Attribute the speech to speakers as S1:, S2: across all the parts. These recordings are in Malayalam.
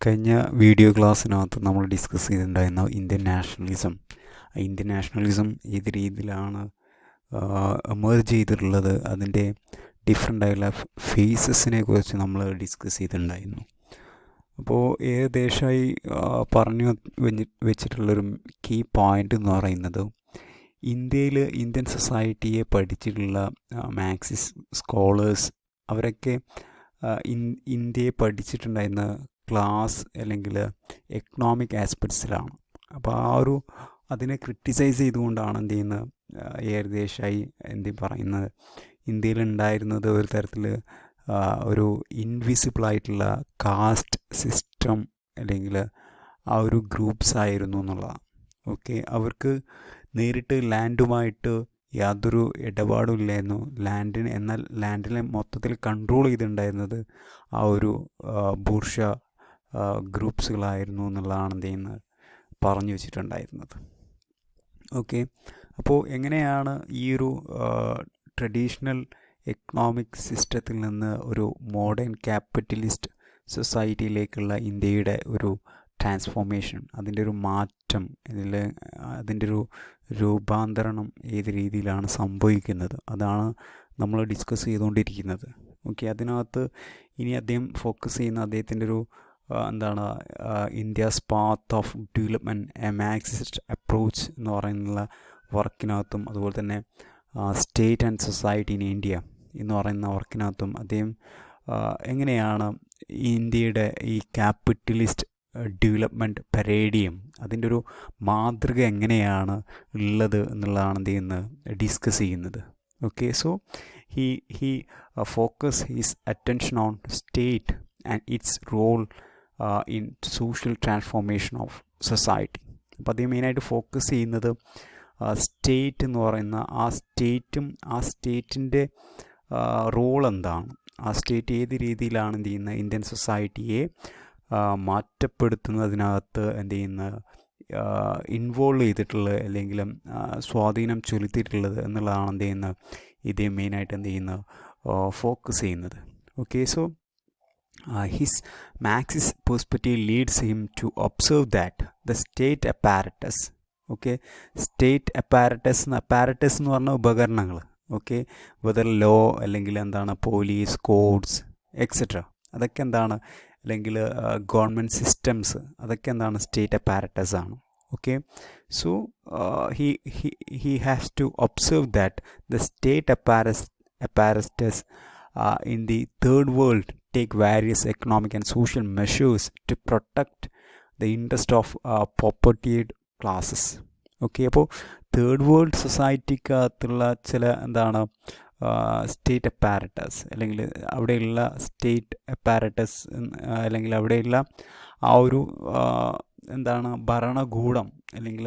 S1: കഴിഞ്ഞ വീഡിയോ ക്ലാസ്സിനകത്ത് നമ്മൾ ഡിസ്കസ് ചെയ്തിട്ടുണ്ടായിരുന്ന ഇന്ത്യൻ നാഷണലിസം ഏത് രീതിയിലാണ് എമേർജ് ചെയ്തിട്ടുള്ളത്, അതിൻ്റെ ഡിഫറെൻ്റ് ആയിട്ടുള്ള ഫേസസിനെ കുറിച്ച് നമ്മൾ ഡിസ്കസ് ചെയ്തിട്ടുണ്ടായിരുന്നു. അപ്പോൾ ഏത് ദേശമായി പറഞ്ഞു വെച്ചിട്ടുള്ളൊരു കീ പോയിൻ്റ് എന്ന് പറയുന്നത്, ഇന്ത്യൻ സൊസൈറ്റിയെ പഠിച്ചിട്ടുള്ള മാർക്സിസ്റ്റ് സ്കോളേഴ്സ് അവരൊക്കെ ഇന്ത്യയെ പഠിച്ചിട്ടുണ്ടായിരുന്ന ക്ലാസ് അല്ലെങ്കിൽ എക്കണോമിക് ആസ്പെക്ട്സിലാണ്. അപ്പോൾ അതിനെ ക്രിട്ടിസൈസ് ചെയ്തുകൊണ്ടാണ് എന്ത് ചെയ്യുന്നത്, ഏകദേശമായി പറയുന്നത് ഇന്ത്യയിലുണ്ടായിരുന്നത് ഒരു തരത്തിൽ ഒരു ഇൻവിസിബിളായിട്ടുള്ള കാസ്റ്റ് സിസ്റ്റം അല്ലെങ്കിൽ ആ ഒരു ഗ്രൂപ്പ്സ് ആയിരുന്നു എന്നുള്ളതാണ്. ഓക്കെ, അവർക്ക് നേരിട്ട് ലാൻഡുമായിട്ട് യാതൊരു ഇടപാടും ഇല്ലായിരുന്നു. എന്നാൽ ലാൻഡിനെ മൊത്തത്തിൽ കൺട്രോൾ ചെയ്തിട്ടുണ്ടായിരുന്നത് ആ ഒരു ബൂർഷ ഗ്രൂപ്പ്സുകളായിരുന്നു എന്നുള്ളതാണ് എന്ത് ചെയ്യുന്നത് പറഞ്ഞു വെച്ചിട്ടുണ്ടായിരുന്നത്. ഓക്കെ, അപ്പോൾ എങ്ങനെയാണ് ഈ ഒരു ട്രഡീഷണൽ എക്കണോമിക് സിസ്റ്റത്തിൽ നിന്ന് ഒരു മോഡേൺ ക്യാപിറ്റലിസ്റ്റ് സൊസൈറ്റിയിലേക്കുള്ള ഇന്ത്യയുടെ ഒരു ട്രാൻസ്ഫോർമേഷൻ, അതിൻ്റെ ഒരു മാറ്റം, അതിൻ്റെ ഒരു രൂപാന്തരണം ഏത് രീതിയിലാണ് സംഭവിക്കുന്നത്, അതാണ് നമ്മൾ ഡിസ്കസ് ചെയ്തുകൊണ്ടിരിക്കുന്നത്. ഓക്കെ, അതിനകത്ത് ഇനി അദ്ദേഹം ഫോക്കസ് ചെയ്യുന്ന അദ്ദേഹത്തിൻ്റെ ഒരു India's path of development A Marxist approach എന്ന് പറയുന്ന വർക്കിനകത്തും, അതുപോലെ തന്നെ state and society in India എന്ന് പറയുന്ന വർക്കിനകത്തും അദ്ദേഹം എങ്ങനെയാണ് ഇന്ത്യയുടെ ഈ ക്യാപിറ്റലിസ്റ്റ് ഡെവലപ്മെൻറ്റ് പരേഡിയം, അതിൻ്റെ ഒരു മാതൃക എങ്ങനെയാണ് ഉള്ളത് എന്നുള്ളതാണ് എന്ത് ചെയ്യുന്നത് ഡിസ്കസ് ചെയ്യുന്നത്. Okay, so he focus his attention on state and its role in social transformation of society. അപ്പോൾ അദ്ദേഹം മെയിനായിട്ട് ഫോക്കസ് ചെയ്യുന്നത് സ്റ്റേറ്റ് എന്ന് പറയുന്ന ആ സ്റ്റേറ്റിൻ്റെ റോൾ എന്താണ്, ആ സ്റ്റേറ്റ് ഏത് രീതിയിലാണ് എന്ത് ചെയ്യുന്നത് ഇന്ത്യൻ സൊസൈറ്റിയെ മാറ്റപ്പെടുത്തുന്നതിനകത്ത് എന്ത് ചെയ്യുന്ന ഇൻവോൾവ് ചെയ്തിട്ടുള്ളത് അല്ലെങ്കിൽ സ്വാധീനം ചെലുത്തിയിട്ടുള്ളത് എന്നുള്ളതാണ് എന്ത് ചെയ്യുന്നത് ഇതേ മെയിനായിട്ട് എന്ത് ചെയ്യുന്നത് ഫോക്കസ് ചെയ്യുന്നത്. Okay, so his Marxist perspective leads him to observe that the state apparatus, okay, state apparatus എന്ന് പറഞ്ഞ ഉപകരണങ്ങൾ, ഓക്കെ, വെദർ ലോ അല്ലെങ്കിൽ പോലീസ്, കോഡ്സ് എക്സെട്ര, അതൊക്കെ അല്ലെങ്കിൽ ഗവൺമെൻറ് സിസ്റ്റംസ്, അതൊക്കെ സ്റ്റേറ്റ് അപ്പാരറ്റസ് ആണ്. Okay, so he has to observe that the state apparatus in the third world take various economic and social measures to protect the interest of propertied classes. Okay, അപ്പോൾ തേർഡ് വേൾഡ് സൊസൈറ്റിക്കകത്തുള്ള ചില സ്റ്റേറ്റ് അപ്പാരറ്റസ് അല്ലെങ്കിൽ അവിടെയുള്ള സ്റ്റേറ്റ് അപ്പാരറ്റസ് അല്ലെങ്കിൽ അവിടെയുള്ള ആ ഒരു ഭരണകൂടം അല്ലെങ്കിൽ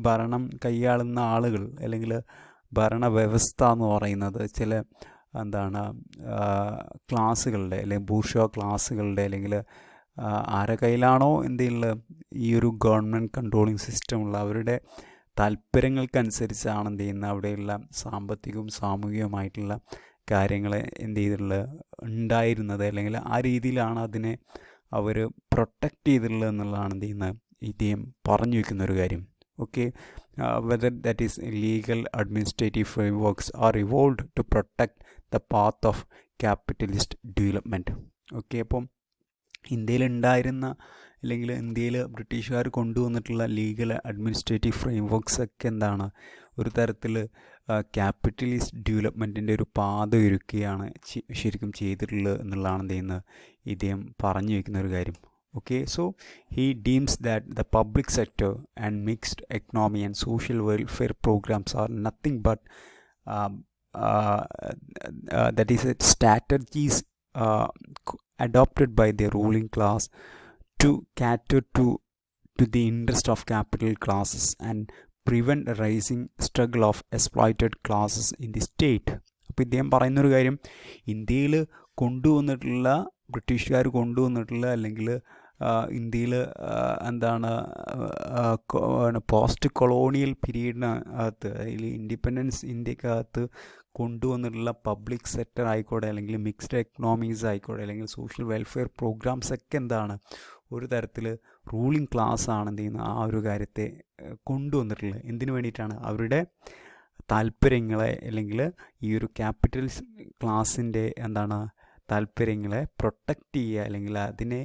S1: ഭരണം കൈയാളുന്ന ആളുകൾ അല്ലെങ്കിൽ ഭരണവ്യവസ്ഥ എന്ന് പറയുന്നത് ചില ക്ലാസ്സുകളുടെ അല്ലെങ്കിൽ ബൂർഷ്വാ ക്ലാസ്സുകളുടെ അല്ലെങ്കിൽ ആരുടെ കയ്യിലാണോ ഈ ഒരു ഗവൺമെൻറ് കൺട്രോളിങ് സിസ്റ്റമുള്ള അവരുടെ താല്പര്യങ്ങൾക്കനുസരിച്ചാണ് അവിടെയുള്ള സാമ്പത്തികവും സാമൂഹികവുമായിട്ടുള്ള കാര്യങ്ങൾ ഉണ്ടായിരുന്നത്, അല്ലെങ്കിൽ ആ രീതിയിലാണ് അതിനെ അവർ പ്രൊട്ടക്റ്റ് ചെയ്തിട്ടുള്ളത് എന്നുള്ളതാണ് ഇദ്ദേഹം പറഞ്ഞു വയ്ക്കുന്നൊരു കാര്യം. Okay, whether that is legal administrative frameworks are evolved to protect the path of capitalist development. Okay, അപ്പം ഇന്ത്യയിലുണ്ടായിരുന്ന അല്ലെങ്കിൽ ഇന്ത്യയിൽ ബ്രിട്ടീഷുകാർ കൊണ്ടുവന്നിട്ടുള്ള ലീഗൽ അഡ്മിനിസ്ട്രേറ്റീവ് ഫ്രെയിംവർക്ക്സ് ഒക്കെ ഒരു തരത്തിൽ ക്യാപിറ്റലിസ്റ്റ് ഡെവലപ്മെൻറ്റിൻ്റെ ഒരു പാത ഒരുക്കുകയാണ് ശരിക്കും ചെയ്തിട്ടുള്ളത് എന്നുള്ളതാണ് ഇദ്ദേഹം പറഞ്ഞു വയ്ക്കുന്ന ഒരു കാര്യം. Okay, so he deems that the public sector and mixed economy and social welfare programs are nothing but that is strategies adopted by the ruling class to cater to the interest of capital classes and prevent a rising struggle of exploited classes in the state. അപ്പോൾ ഇദ്ദേഹം പറയുന്നൊരു കാര്യം, ഇന്ത്യയിൽ ബ്രിട്ടീഷുകാർ കൊണ്ടുവന്നിട്ടുള്ള അല്ലെങ്കിൽ ഇന്ത്യയിൽ പോസ്റ്റ് കൊളോണിയൽ പീരീഡിനകത്ത് അല്ലെങ്കിൽ ഇൻഡിപെൻഡൻസ് ഇന്ത്യക്കകത്ത് കൊണ്ടുവന്നിട്ടുള്ള പബ്ലിക് സെക്ടർ ആയിക്കോട്ടെ അല്ലെങ്കിൽ മിക്സ്ഡ് എക്കണോമീസ് ആയിക്കോട്ടെ അല്ലെങ്കിൽ സോഷ്യൽ വെൽഫെയർ പ്രോഗ്രാംസ് ഒക്കെ ഒരു തരത്തിൽ റൂളിംഗ് ക്ലാസ് ആണ് എന്ത് ചെയ്യുന്നത് ആ ഒരു കാര്യത്തെ കൊണ്ടുവന്നിട്ടുള്ളത്. എന്തിനു വേണ്ടിയിട്ടാണ്? അവരുടെ താല്പര്യങ്ങളെ അല്ലെങ്കിൽ ഈ ഒരു ക്യാപിറ്റൽ ക്ലാസിൻ്റെ എന്താണ് താല്പര്യങ്ങളെ പ്രൊട്ടക്റ്റ് ചെയ്യുക, അല്ലെങ്കിൽ അതിനെ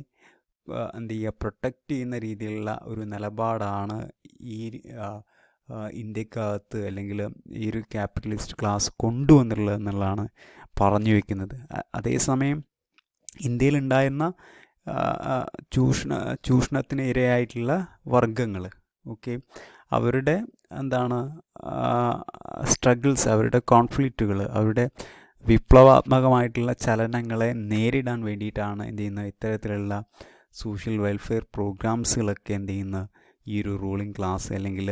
S1: എന്ത് ചെയ്യുക, പ്രൊട്ടക്റ്റ് ചെയ്യുന്ന രീതിയിലുള്ള ഒരു നിലപാടാണ് ഈ ഇന്ത്യക്കകത്ത് അല്ലെങ്കിൽ ഈ ഒരു ക്യാപിറ്റലിസ്റ്റ് ക്ലാസ് കൊണ്ടുവന്നിട്ടുള്ളത് എന്നുള്ളതാണ് പറഞ്ഞു വയ്ക്കുന്നത്. അതേസമയം ഇന്ത്യയിലുണ്ടായിരുന്ന ചൂഷണത്തിന് ഇരയായിട്ടുള്ള വർഗങ്ങൾ, ഓക്കെ, അവരുടെ എന്താണ് സ്ട്രഗിൾസ്, അവരുടെ കോൺഫ്ലിക്റ്റുകൾ, അവരുടെ വിപ്ലവാത്മകമായിട്ടുള്ള ചലനങ്ങളെ നേരിടാൻ വേണ്ടിയിട്ടാണ് എന്ത് ചെയ്യുന്നത് ഇത്തരത്തിലുള്ള സോഷ്യൽ വെൽഫെയർ പ്രോഗ്രാംസുകളൊക്കെ എന്ത് ചെയ്യുന്നത് ഈ ഒരു റൂളിംഗ് ക്ലാസ് അല്ലെങ്കിൽ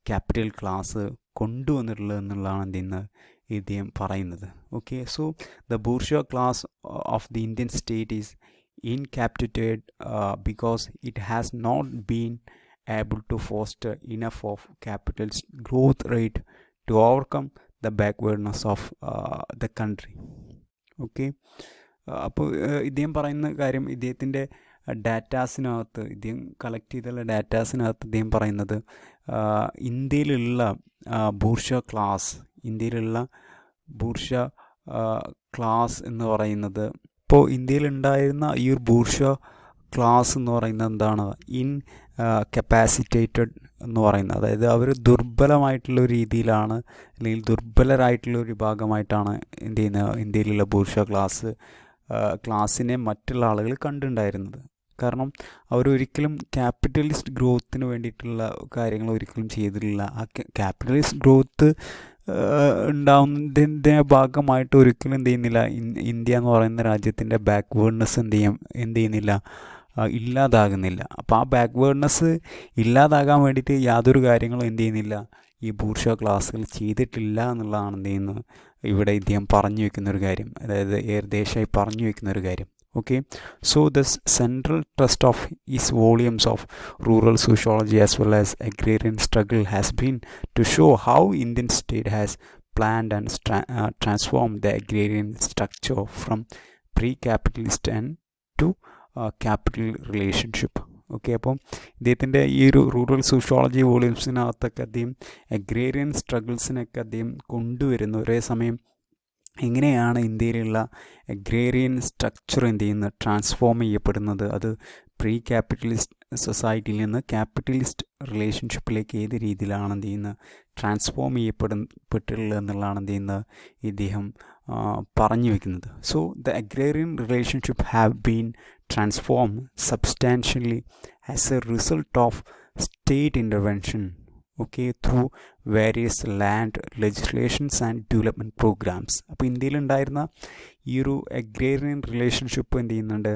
S1: ക്യാപിറ്റൽ ക്ലാസ് കൊണ്ടുവന്നിട്ടുള്ളത് എന്നുള്ളതാണ് എന്ത് ചെയ്യുന്നത് ഇദ്ദേഹം പറയുന്നത്. Okay, so the bourgeois class of the Indian state is incapacitated because it has not been able to foster enough of capital's growth rate to overcome the backwardness of the country. Okay, അപ്പോൾ ഇദ്ദേഹം പറയുന്ന കാര്യം, ഇദ്ദേഹത്തിൻ്റെ ഡാറ്റാസിനകത്ത്, ഇദ്ദേഹം കളക്ട് ചെയ്തുള്ള ഡാറ്റാസിനകത്ത് ഇദ്ദേഹം പറയുന്നത് ഇന്ത്യയിലുള്ള ബൂർഷ്വാ ക്ലാസ്, ഇന്ത്യയിലുള്ള ബൂർഷ്വാ ക്ലാസ് എന്ന് പറയുന്നത്, ഇപ്പോൾ ഇന്ത്യയിലുണ്ടായിരുന്ന ഈ ഒരു ബൂർഷ്വാ ക്ലാസ് എന്ന് പറയുന്നത് എന്താണ്, കപ്പാസിറ്റേറ്റഡ് എന്ന് പറയുന്നത്, അതായത് അവർ ദുർബലമായിട്ടുള്ള ഒരു രീതിയിലാണ്, അല്ലെങ്കിൽ ദുർബലരായിട്ടുള്ള ഒരു വിഭാഗമായിട്ടാണ് എന്ത് ചെയ്യുന്നത് ഇന്ത്യയിലുള്ള ബൂർഷ്വാ ക്ലാസ്സിനെ മറ്റുള്ള ആളുകൾ കണ്ടുണ്ടായിരുന്നത്. കാരണം അവരൊരിക്കലും ക്യാപിറ്റലിസ്റ്റ് ഗ്രോത്തിന് വേണ്ടിയിട്ടുള്ള കാര്യങ്ങൾ ഒരിക്കലും ചെയ്തിട്ടില്ല. ആ ക്യാപിറ്റലിസ്റ്റ് ഗ്രോത്ത് ഉണ്ടാവുന്നതിൻ്റെ ഭാഗമായിട്ട് ഒരിക്കലും എന്ത് ചെയ്യുന്നില്ല, ഇന്ത്യ എന്ന് പറയുന്ന രാജ്യത്തിൻ്റെ ബാക്ക്വേർഡ്നെസ് എന്ത് ചെയ്യുന്നില്ല, ഇല്ലാതാകുന്നില്ല. അപ്പോൾ ആ ബാക്ക്വേർഡ്നെസ് ഇല്ലാതാകാൻ വേണ്ടിയിട്ട് യാതൊരു കാര്യങ്ങളും എന്ത് ചെയ്യുന്നില്ല ഈ ബൂർഷ്വാ ക്ലാസ്സുകൾ ചെയ്തിട്ടില്ല എന്നുള്ളതാണ് എന്ത് ചെയ്യുന്നത് ഇവിടെ ഇദ്ദേഹം പറഞ്ഞു വയ്ക്കുന്നൊരു കാര്യം, അതായത് ദേശായി പറഞ്ഞു വയ്ക്കുന്നൊരു കാര്യം. Okay, so the central thrust of his volumes of rural sociology as well as agrarian struggle has been to show how Indian state has planned and transformed the agrarian structure from pre-capitalist and to capital relationship. Okay, അപ്പം ഇദ്ദേഹത്തിൻ്റെ ഈ ഒരു റൂറൽ സോഷ്യോളജി വോളിയൂംസിനകത്തൊക്കെ അദ്ദേഹം അഗ്രേറിയൻ സ്ട്രഗിൾസിനൊക്കെ അദ്ദേഹം കൊണ്ടുവരുന്നു. ഒരേ സമയം എങ്ങനെയാണ് ഇന്ത്യയിലുള്ള അഗ്രേറിയൻ സ്ട്രക്ചർ എന്ത് ചെയ്യുന്നത് ട്രാൻസ്ഫോം ചെയ്യപ്പെടുന്നത്, അത് പ്രീ ക്യാപിറ്റലിസ്റ്റ് സൊസൈറ്റിയിൽ നിന്ന് ക്യാപിറ്റലിസ്റ്റ് റിലേഷൻഷിപ്പിലേക്ക് ഏത് രീതിയിലാണ് എന്ത് ചെയ്യുന്നത് ട്രാൻസ്ഫോം ചെയ്യപ്പെട്ടിട്ടുള്ളത് എന്നുള്ളതാണ് എന്ത് ചെയ്യുന്നത് ഇദ്ദേഹം പറഞ്ഞു വയ്ക്കുന്നത്. So the agrarian relationship have been transform substantially as a result of state intervention, okay, through various land legislations and development programmes. അപ്പോൾ ഇന്ത്യയിലുണ്ടായിരുന്ന ഈ ഒരു അഗ്രേറിയൻ റിലേഷൻഷിപ്പ് എന്ത് ചെയ്യുന്നുണ്ട്,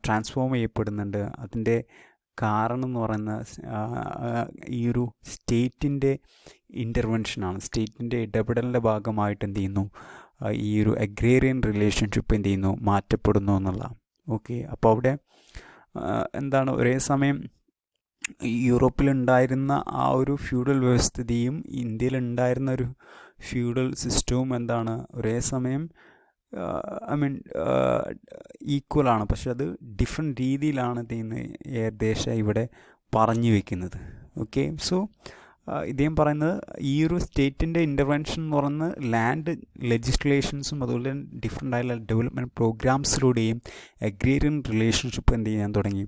S1: ട്രാൻസ്ഫോം ചെയ്യപ്പെടുന്നുണ്ട്. അതിൻ്റെ കാരണം എന്ന് പറയുന്ന ഈ ഒരു സ്റ്റേറ്റിൻ്റെ ഇൻ്റർവെൻഷനാണ്, സ്റ്റേറ്റിൻ്റെ ഇടപെടലിൻ്റെ ഭാഗമായിട്ട് എന്ത് ചെയ്യുന്നു ഈ ഒരു അഗ്രേറിയൻ റിലേഷൻഷിപ്പ് എന്ത് ചെയ്യുന്നു മാറ്റപ്പെടുന്നു എന്നുള്ളതാണ്. ഓക്കെ, അപ്പോൾ അവിടെ എന്താണ് ഒരേ സമയം യൂറോപ്പിലുണ്ടായിരുന്ന ആ ഒരു ഫ്യൂഡൽ വ്യവസ്ഥിതിയും ഇന്ത്യയിലുണ്ടായിരുന്ന ഒരു ഫ്യൂഡൽ സിസ്റ്റവും എന്താണ് ഒരേ സമയം ഈക്വലാണ്, പക്ഷെ അത് ഡിഫറെൻറ്റ് രീതിയിലാണ് ഏകദേശം ഇവിടെ പറഞ്ഞു വയ്ക്കുന്നത്. ഓക്കെ, സോ ഇദ്ദേഹം പറയുന്നത് ഈ ഒരു സ്റ്റേറ്റിൻ്റെ ഇൻ്റർവെൻഷൻ എന്ന് പറയുന്നത് ലാൻഡ് ലെജിസ്ലേഷൻസും അതുപോലെ തന്നെ ഡിഫറെൻ്റ് ആയിട്ടുള്ള ഡെവലപ്മെൻറ്റ് പ്രോഗ്രാംസിലൂടെയും അഗ്രേറിയൻ റിലേഷൻഷിപ്പ് എന്ത് ചെയ്യാൻ തുടങ്ങി,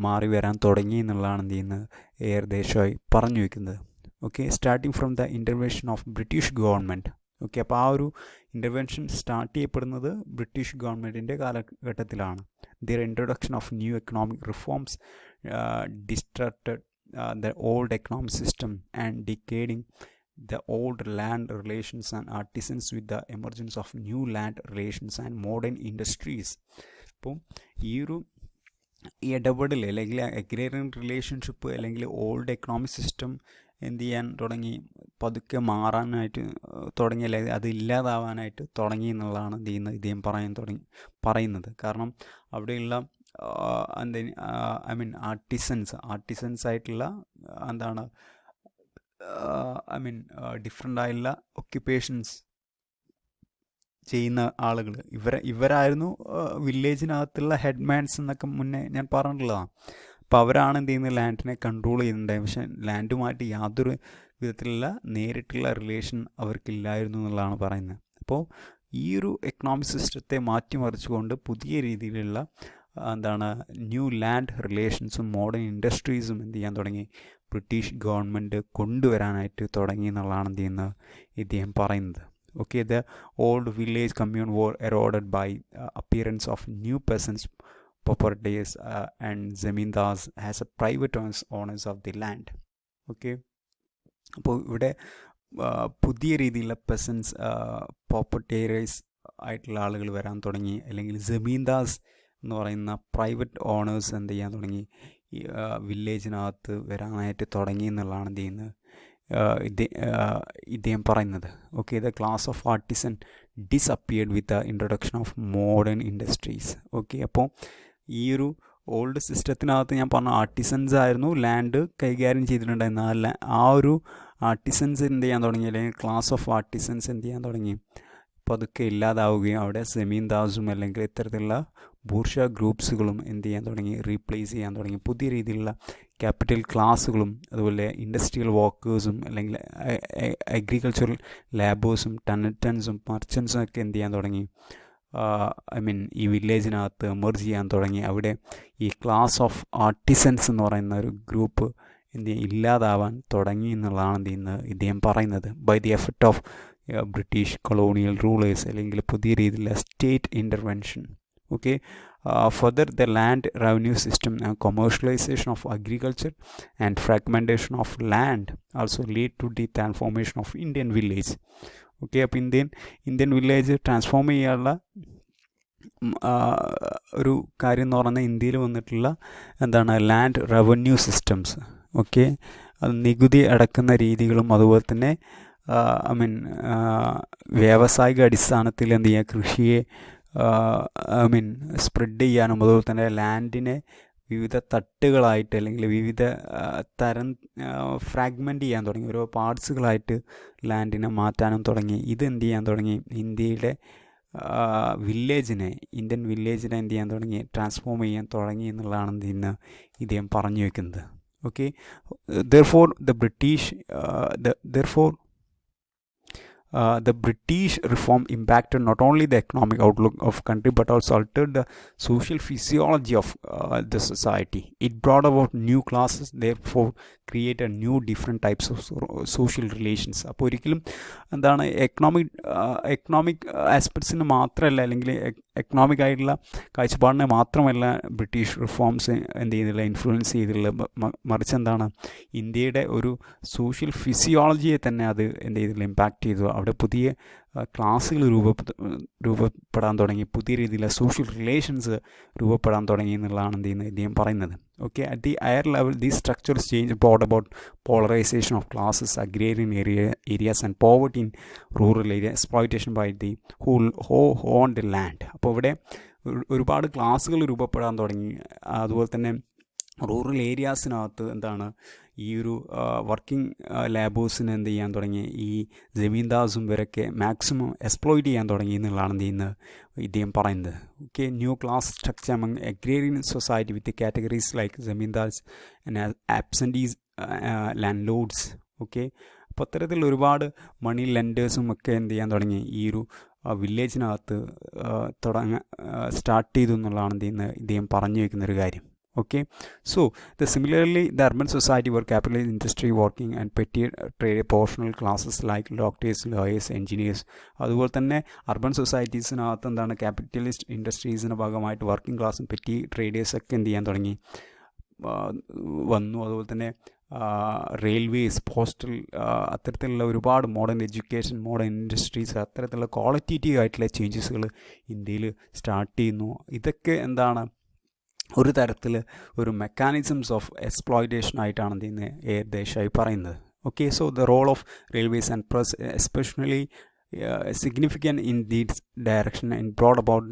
S1: മാറി വരാൻ തുടങ്ങി എന്നുള്ളതാണ് എന്ത് ചെയ്യുന്നത് ഏകദേശമായി പറഞ്ഞു വയ്ക്കുന്നത്. Okay, starting from the intervention of British government. Okay, അപ്പോൾ ആ ഒരു ഇൻ്റർവെൻഷൻ സ്റ്റാർട്ട് ചെയ്യപ്പെടുന്നത് ബ്രിട്ടീഷ് ഗവൺമെൻറ്റിൻ്റെ കാലഘട്ടത്തിലാണ്. Their introduction of new economic reforms destructed the old economic system and decaying the old land relations and artisans with the emergence of new land relations and modern industries. അപ്പോൾ ഈ ഒരു ഇടപെടൽ അല്ലെങ്കിൽ അഗ്രേറിയൻ റിലേഷൻഷിപ്പ് അല്ലെങ്കിൽ ഓൾഡ് എക്കണോമിക് സിസ്റ്റം എന്ത് ചെയ്യാൻ തുടങ്ങി, പതുക്കെ മാറാനായിട്ട് തുടങ്ങി, അല്ലെങ്കിൽ അത് ഇല്ലാതാവാനായിട്ട് തുടങ്ങി എന്നുള്ളതാണ് എന്ത് ചെയ്യുന്നത് ഇദ്ദേഹം പറയുന്നത്. കാരണം അവിടെയുള്ള ആർട്ടിസൻസ് ആയിട്ടുള്ള എന്താണ് ഡിഫറെൻ്റ് ആയിട്ടുള്ള ഒക്യുപ്പേഷൻസ് ചെയ്യുന്ന ആളുകൾ ഇവരായിരുന്നു വില്ലേജിനകത്തുള്ള ഹെഡ്മാൻസ് എന്നൊക്കെ മുന്നേ ഞാൻ പറഞ്ഞിട്ടുള്ളതാണ്. അപ്പോൾ അവരാണ് എന്ത് ചെയ്യുന്നത്, ലാൻഡിനെ കൺട്രോൾ ചെയ്യുന്നുണ്ടായി. പക്ഷേ ലാൻഡുമായിട്ട് യാതൊരു വിധത്തിലുള്ള നേരിട്ടുള്ള റിലേഷൻ അവർക്കില്ലായിരുന്നു എന്നുള്ളതാണ് പറയുന്നത്. അപ്പോൾ ഈ ഒരു എക്കണോമിക് സിസ്റ്റത്തെ മാറ്റിമറിച്ചുകൊണ്ട് പുതിയ രീതിയിലുള്ള ന്യൂ ലാൻഡ് റിലേഷൻസും മോഡേൺ ഇൻഡസ്ട്രീസും എന്ത് ചെയ്യാൻ തുടങ്ങി, ബ്രിട്ടീഷ് ഗവൺമെൻറ് കൊണ്ടുവരാനായിട്ട് തുടങ്ങി എന്നുള്ളതാണ് എന്ത് ചെയ്യുന്നത് ഇദ്ദേഹം പറയുന്നത്. Okay, the old village commune were eroded by appearance of new peasants, properties and zamindars as a private owners of the land. Okay, അപ്പോൾ ഇവിടെ പുതിയ രീതിയിലുള്ള പെസൻസ് പ്രോപ്പർട്ടേറേഴ്സ് ആയിട്ടുള്ള ആളുകൾ വരാൻ തുടങ്ങി, അല്ലെങ്കിൽ ജമീന്ദാസ് എന്ന് പറയുന്ന പ്രൈവറ്റ് ഓണേഴ്സ് എന്ത് ചെയ്യാൻ തുടങ്ങി, ഈ വില്ലേജിനകത്ത് വരാനായിട്ട് തുടങ്ങി എന്നുള്ളതാണ് എന്ത് ചെയ്യുന്നത് ഇദ്ദേഹം പറയുന്നത്. Okay, the class of artisan disappeared with the introduction of modern industries. Okay, അപ്പോൾ ഈ ഒരു ഓൾഡ് സിസ്റ്റത്തിനകത്ത് ഞാൻ പറഞ്ഞ ആർട്ടിസൻസ് ആയിരുന്നു ലാൻഡ് കൈകാര്യം ചെയ്തിട്ടുണ്ടായിരുന്ന. ആ ഒരു ആർട്ടിസൻസ് എന്ത് ചെയ്യാൻ തുടങ്ങി, അല്ലെങ്കിൽ ക്ലാസ് ഓഫ് ആർട്ടിസൻസ് എന്ത് ചെയ്യാൻ തുടങ്ങി, അപ്പോൾ അതൊക്കെ ഇല്ലാതാവുകയും അവിടെ സെമീന്ദാസും അല്ലെങ്കിൽ ഇത്തരത്തിലുള്ള ബൂർഷ ഗ്രൂപ്പ്സുകളും എന്ത് ചെയ്യാൻ തുടങ്ങി, റീപ്ലേസ് ചെയ്യാൻ തുടങ്ങി. പുതിയ രീതിയിലുള്ള ക്യാപിറ്റൽ ക്ലാസ്സുകളും അതുപോലെ ഇൻഡസ്ട്രിയൽ വർക്കേഴ്സും അല്ലെങ്കിൽ അഗ്രികൾച്ചറൽ ലാബേഴ്സും ടെനറ്റൻസും മർച്ചൻസും ഒക്കെ എന്ത് ചെയ്യാൻ തുടങ്ങി, ഈ വില്ലേജിനകത്ത് എമർജ് ചെയ്യാൻ തുടങ്ങി. അവിടെ ഈ ക്ലാസ് ഓഫ് ആർട്ടിസൻസ് എന്ന് പറയുന്ന ഒരു ഗ്രൂപ്പ് എന്ത് ഇല്ലാതാവാൻ തുടങ്ങി എന്നുള്ളതാണ് എന്ത് ചെയ്യുന്നത് ഇദ്ദേഹം പറയുന്നത്. By the effect of British colonial rulers, അല്ലെങ്കിൽ പുതിയ രീതിയിലുള്ള state intervention. Okay, further the land revenue system, commercialization of agriculture and fragmentation of land also lead to the transformation of Indian village. Okay, അപ്പോൾ ഇന്ത്യൻ വില്ലേജ് ട്രാൻസ്ഫോം ചെയ്യാനുള്ള ഒരു കാര്യം എന്ന് പറയുന്നത് ഇന്ത്യയിൽ വന്നിട്ടുള്ള ലാൻഡ് റവന്യൂ സിസ്റ്റംസ്. ഓക്കെ, അത് നികുതി അടക്കുന്ന രീതികളും അതുപോലെ തന്നെ വ്യാവസായിക അടിസ്ഥാനത്തിൽ എന്ത് ചെയ്യുക, കൃഷിയെ സ്പ്രെഡ് ചെയ്യാനും അതുപോലെ തന്നെ ലാൻഡിനെ വിവിധ തട്ടുകളായിട്ട് അല്ലെങ്കിൽ വിവിധ തരം ഫ്രാഗ്മെൻ്റ് ചെയ്യാൻ തുടങ്ങി, ഓരോ പാർട്സുകളായിട്ട് ലാൻഡിനെ മാറ്റാനും തുടങ്ങി. ഇത് എന്ത് ചെയ്യാൻ തുടങ്ങി, ഇന്ത്യയുടെ ഇന്ത്യൻ വില്ലേജിനെ എന്ത് ചെയ്യാൻ തുടങ്ങി, ട്രാൻസ്ഫോം ചെയ്യാൻ തുടങ്ങി എന്നുള്ളതാണ് ഇന്ന് ഇദ്ദേഹം പറഞ്ഞു വയ്ക്കുന്നത്. Okay, therefore the British reform impacted not only the economic outlook of country but also altered the social physiology of the society. It brought about new classes, therefore created new different types of social relations. അപ്പോൾ ഒരിക്കലും എക്കണോമിക് ആസ്പെക്ട്സിന് മാത്രമല്ല, അല്ലെങ്കിൽ എക്കണോമിക് ആയിട്ടുള്ള കാഴ്ചപ്പാടിനെ മാത്രമല്ല ബ്രിട്ടീഷ് റിഫോംസ് എന്ത് ചെയ്തില്ല, ഇൻഫ്ലുവൻസ് ചെയ്തിട്ടുള്ള, മറിച്ച് ഇന്ത്യയുടെ ഒരു സോഷ്യൽ ഫിസിയോളജിയെ തന്നെ അത് എന്ത് ചെയ്തില്ല, ഇമ്പാക്റ്റ് ചെയ്തു. അവിടെ പുതിയ ക്ലാസ്സുകൾ രൂപപ്പെടാൻ തുടങ്ങി, പുതിയ രീതിയിലുള്ള സോഷ്യൽ റിലേഷൻസ് രൂപപ്പെടാൻ തുടങ്ങി എന്നുള്ളതാണ് എന്ത് ചെയ്യുന്നത് ഇദ്ദേഹം പറയുന്നത്. Okay, at the higher level these structures change brought about polarization of classes, agrarian areas and poverty in rural area, exploitation by the who own the land. അപ്പോൾ ഇവിടെ ഒരുപാട് ക്ലാസ്സുകൾ രൂപപ്പെടാൻ തുടങ്ങി. അതുപോലെ തന്നെ റൂറൽ ഏരിയാസിനകത്ത് ഈ ഒരു വർക്കിംഗ് ലാബേഴ്സിന് എന്ത് ചെയ്യാൻ തുടങ്ങി, ഈ ജമീന്ദാസും ഇവരൊക്കെ മാക്സിമം എക്സ്പ്ലോയിറ്റ് ചെയ്യാൻ തുടങ്ങി എന്നുള്ളതാണ് എന്ത് ചെയ്യുന്നത് ഇദ്ദേഹം പറയുന്നത്. Okay, new class structure among agrarian society with categories like zamindars and absentees landlords. Okay, അപ്പോൾ അത്തരത്തിലുള്ള ഒരുപാട് മണി ലെൻഡേഴ്സും ഒക്കെ എന്ത് ചെയ്യാൻ തുടങ്ങി, ഈ ഒരു വില്ലേജിനകത്ത് സ്റ്റാർട്ട് ചെയ്തു എന്നുള്ളതാണ് എന്ത് ചെയ്യുന്നത് ഇദ്ദേഹം പറഞ്ഞു വയ്ക്കുന്നൊരു കാര്യം. Okay, so similarly the urban society were capitalist industry working and petty trade professional classes like doctors, lawyers, engineers. അതുപോലെ തന്നെ അർബൻ സൊസൈറ്റീസിനകത്ത് ക്യാപിറ്റലിസ്റ്റ് ഇൻഡസ്ട്രീസിൻ്റെ ഭാഗമായിട്ട് വർക്കിംഗ് ക്ലാസ്സും പെറ്റി ട്രേഡേഴ്സ് ഒക്കെ എന്ത് ചെയ്യാൻ തുടങ്ങി വന്നു. അതുപോലെ തന്നെ റെയിൽവേസ്, പോസ്റ്റൽ, അത്തരത്തിലുള്ള ഒരുപാട് മോഡേൺ എഡ്യൂക്കേഷൻ, മോഡേൺ ഇൻഡസ്ട്രീസ്, അത്തരത്തിലുള്ള ക്വാളിറ്റേറ്റീവ് ആയിട്ടുള്ള ചേഞ്ചസുകൾ ഇന്ത്യയിൽ സ്റ്റാർട്ട് ചെയ്യുന്നു. ഇതൊക്കെ ഒരു തരത്തിൽ ഒരു മെക്കാനിസംസ് ഓഫ് എക്സ്പ്ലോയിറ്റേഷൻ ആയിട്ടാണ് ഇതിന് ഏകദേശമായി പറയുന്നത്. Okay, so the role of railways and press especially significant in this direction and brought about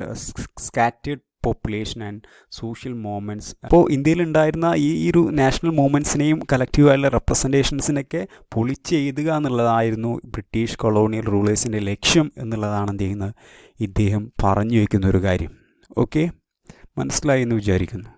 S1: scattered population and social movements. അപ്പോൾ ഇന്ത്യയിലുണ്ടായിരുന്ന ഈ ഒരു നാഷണൽ മൂവ്മെൻറ്റ്സിനെയും കളക്റ്റീവായുള്ള റെപ്രസെൻറ്റേഷൻസിനൊക്കെ പൊളിച്ചെഴുതുക എന്നുള്ളതായിരുന്നു ബ്രിട്ടീഷ് കൊളോണിയൽ റൂളേഴ്സിൻ്റെ ലക്ഷ്യം എന്നുള്ളതാണ് എന്ത് ചെയ്യുന്നത് ഇദ്ദേഹം പറഞ്ഞു വയ്ക്കുന്ന ഒരു കാര്യം. ഓക്കെ, മനസ്സിലായി എന്ന് വിചാരിക്കുന്നു.